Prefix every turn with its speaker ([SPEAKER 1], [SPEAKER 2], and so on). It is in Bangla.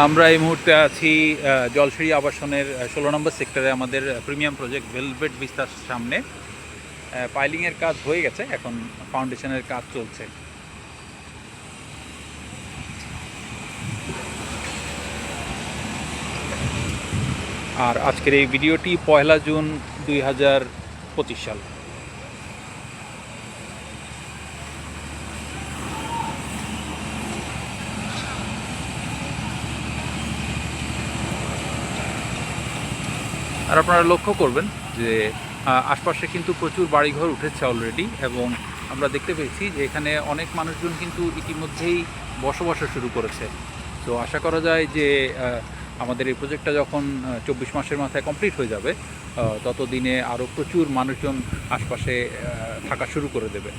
[SPEAKER 1] আমরা এই মুহূর্তে আছি জলসিঁড়ি আবাসনের 16 নম্বর সেক্টরে আমাদের প্রিমিয়াম প্রজেক্ট ভেলভেট ভিস্তার সামনে। পাইলিংয়ের কাজ হয়ে গেছে, এখন ফাউন্ডেশনের কাজ চলছে। আর আজকের এই ভিডিওটি 1 জুন 2025 সাল। আর আপনারা লক্ষ্য করবেন যে আশপাশে কিন্তু প্রচুর বাড়িঘর উঠেছে অলরেডি, এবং আমরা দেখতে পেয়েছি যে এখানে অনেক মানুষজন কিন্তু ইতিমধ্যেই বসবাস শুরু করেছে। তো আশা করা যায় যে আমাদের এই প্রজেক্টটা যখন 24 মাসের মাথায় কমপ্লিট হয়ে যাবে, ততদিনে আরও প্রচুর মানুষজন আশপাশে থাকা শুরু করে দেবে।